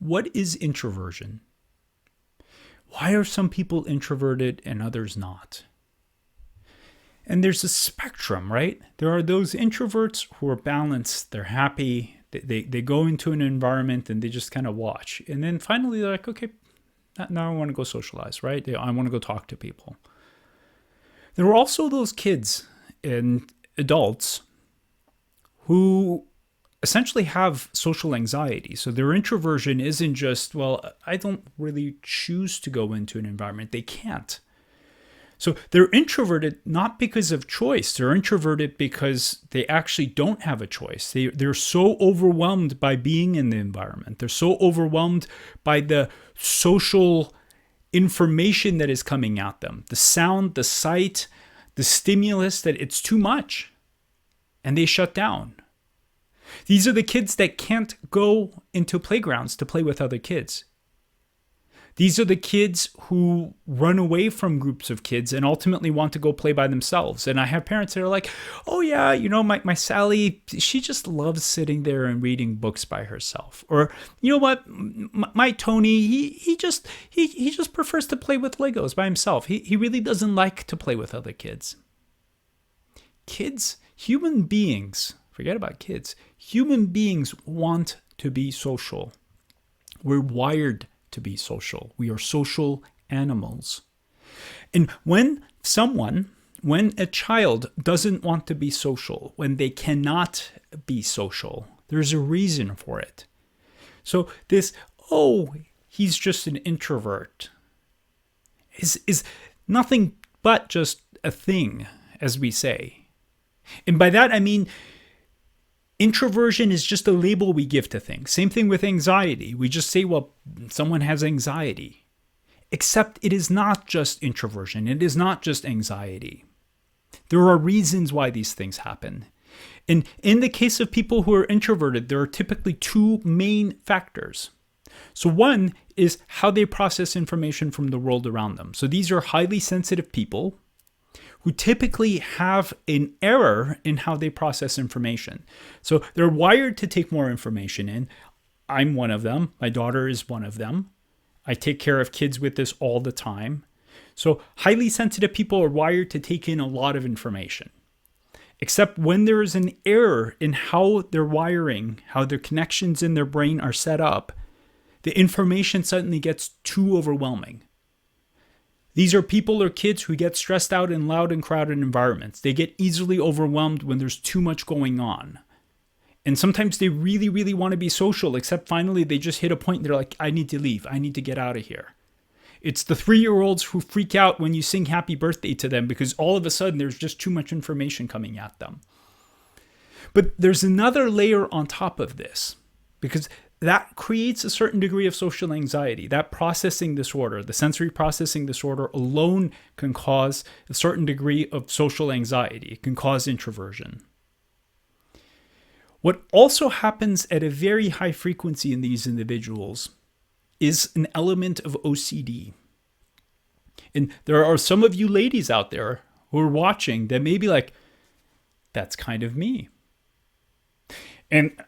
what is introversion? Why are some people introverted and others not? And there's a spectrum, right? There are those introverts who are balanced, they're happy, they go into an environment and they just kind of watch. And then finally they're like, okay, now I want to go socialize, right? I want to go talk to people. There are also those kids and adults who essentially have social anxiety. So their introversion isn't just, well, I don't really choose to go into an environment. They can't. So they're introverted not because of choice. They're introverted because they actually don't have a choice. They're so overwhelmed by being in the environment. They're so overwhelmed by the social information that is coming at them. The sound, the sight, the stimulus, that it's too much. And they shut down. These are the kids that can't go into playgrounds to play with other kids. These are the kids who run away from groups of kids and ultimately want to go play by themselves. And I have parents that are like, oh yeah, my Sally, she just loves sitting there and reading books by herself. Or, you know what, my Tony, he just prefers to play with Legos by himself. He really doesn't like to play with other kids. Kids, human beings, forget about kids, human beings want to be social. We're wired to be social. We are social animals. And when a child doesn't want to be social, when they cannot be social, there's a reason for it. So this, oh, he's just an introvert, is nothing but just a thing, as we say. And by that, I mean, introversion is just a label we give to things. Same thing with anxiety. We just say, well, someone has anxiety. Except it is not just introversion. It is not just anxiety. There are reasons why these things happen. And in the case of people who are introverted, there are typically two main factors. So one is how they process information from the world around them. So these are highly sensitive people who typically have an error in how they process information. So they're wired to take more information in. I'm one of them. My daughter is one of them. I take care of kids with this all the time. So highly sensitive people are wired to take in a lot of information. Except when there is an error in how they're wiring, how their connections in their brain are set up, the information suddenly gets too overwhelming. These are people or kids who get stressed out in loud and crowded environments. They get easily overwhelmed when there's too much going on. And sometimes they really, really want to be social, except finally they just hit a point and they're like, I need to leave. I need to get out of here. It's the 3-year-olds who freak out when you sing happy birthday to them because all of a sudden there's just too much information coming at them. But there's another layer on top of this, because that creates a certain degree of social anxiety. That processing disorder, the sensory processing disorder alone can cause a certain degree of social anxiety. It can cause introversion. What also happens at a very high frequency in these individuals is an element of OCD. And there are some of you ladies out there who are watching that may be like, that's kind of me. And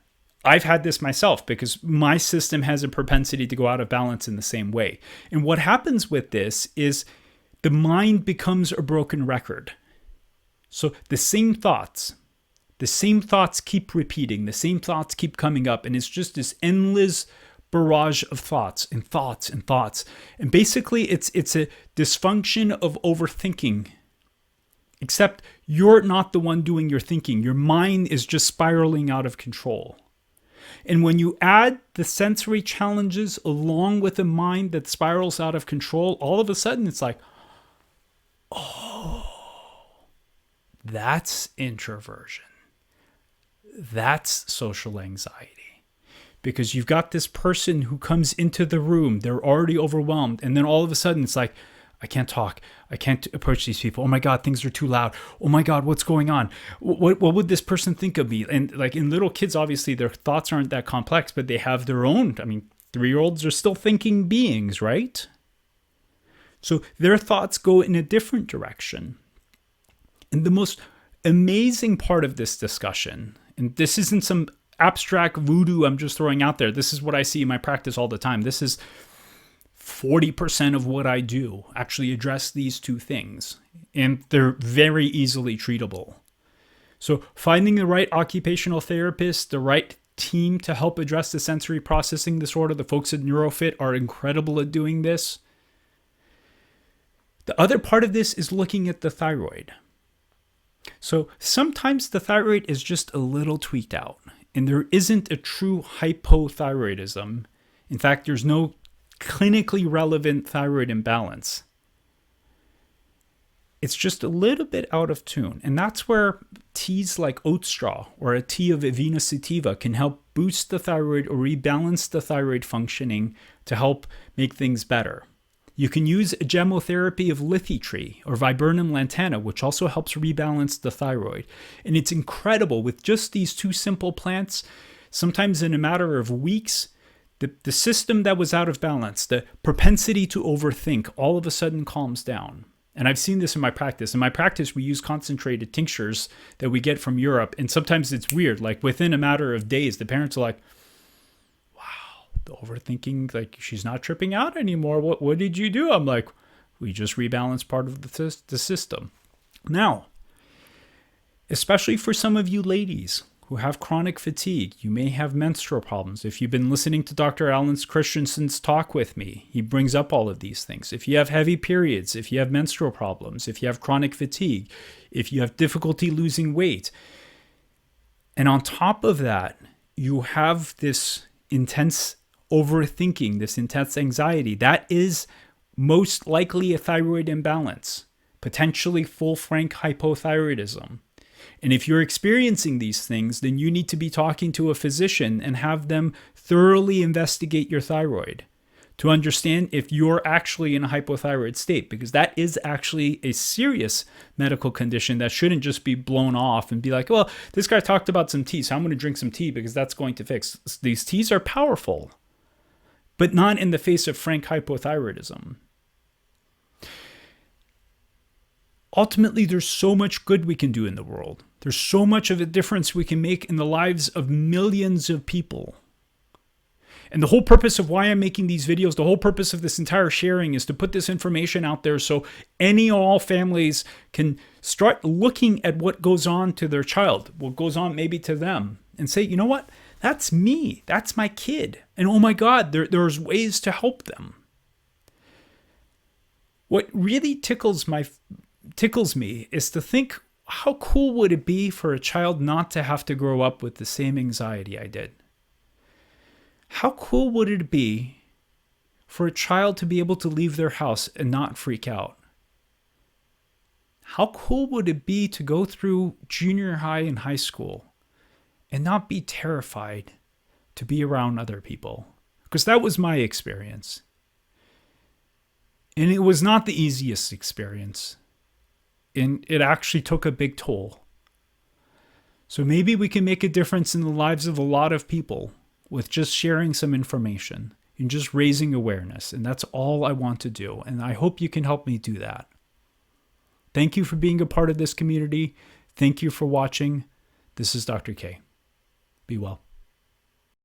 I've had this myself because my system has a propensity to go out of balance in the same way. And what happens with this is the mind becomes a broken record. So the same thoughts keep repeating, the same thoughts keep coming up, and it's just this endless barrage of thoughts and thoughts and thoughts. And basically it's a dysfunction of overthinking. Except you're not the one doing your thinking. Your mind is just spiraling out of control. And when you add the sensory challenges along with a mind that spirals out of control, all of a sudden it's like, oh, that's introversion. That's social anxiety. Because you've got this person who comes into the room, they're already overwhelmed, and then all of a sudden it's like, I can't talk. I can't approach these people. Oh my God, things are too loud. Oh my God, what's going on? What would this person think of me? And like in little kids, obviously their thoughts aren't that complex, but they have their own. 3-year-olds are still thinking beings, right? So their thoughts go in a different direction. And the most amazing part of this discussion, and this isn't some abstract voodoo I'm just throwing out there. This is what I see in my practice all the time. This is 40% of what I do, actually address these two things. And they're very easily treatable. So finding the right occupational therapist, the right team to help address the sensory processing disorder, the folks at NeuroFit are incredible at doing this. The other part of this is looking at the thyroid. So sometimes the thyroid is just a little tweaked out, and there isn't a true hypothyroidism. In fact, there's no clinically relevant thyroid imbalance. It's just a little bit out of tune. And that's where teas like oat straw or a tea of Avena sativa can help boost the thyroid or rebalance the thyroid functioning to help make things better. You can use a gemotherapy of lithy tree or viburnum lantana, which also helps rebalance the thyroid. And it's incredible with just these two simple plants, sometimes in a matter of weeks, the system that was out of balance, the propensity to overthink, all of a sudden calms down. And I've seen this in my practice. In my practice, we use concentrated tinctures that we get from Europe. And sometimes it's weird. Like within a matter of days, the parents are like, wow, the overthinking, like she's not tripping out anymore. What did you do? I'm like, we just rebalanced part of the system. Now, especially for some of you ladies who have chronic fatigue, you may have menstrual problems. If you've been listening to Dr. Alan Christensen's talk with me, he brings up all of these things. If you have heavy periods, if you have menstrual problems, if you have chronic fatigue, if you have difficulty losing weight, and on top of that, you have this intense overthinking, this intense anxiety, that is most likely a thyroid imbalance, potentially full frank hypothyroidism. And if you're experiencing these things, then you need to be talking to a physician and have them thoroughly investigate your thyroid to understand if you're actually in a hypothyroid state, because that is actually a serious medical condition that shouldn't just be blown off and be like, well, this guy talked about some tea, so I'm going to drink some tea because that's going to fix. These teas are powerful, but not in the face of frank hypothyroidism. Ultimately, there's so much good we can do in the world. There's so much of a difference we can make in the lives of millions of people. And the whole purpose of why I'm making these videos, the whole purpose of this entire sharing is to put this information out there so any or all families can start looking at what goes on to their child, what goes on maybe to them, and say, you know what? That's me. That's my kid. And oh my God, there's ways to help them. What really tickles me is to think, how cool would it be for a child not to have to grow up with the same anxiety I did? How cool would it be for a child to be able to leave their house and not freak out? How cool would it be to go through junior high and high school and not be terrified to be around other people? Because that was my experience. And it was not the easiest experience. And it actually took a big toll. So maybe we can make a difference in the lives of a lot of people with just sharing some information and just raising awareness. And that's all I want to do. And I hope you can help me do that. Thank you for being a part of this community. Thank you for watching. This is Dr. K. Be well.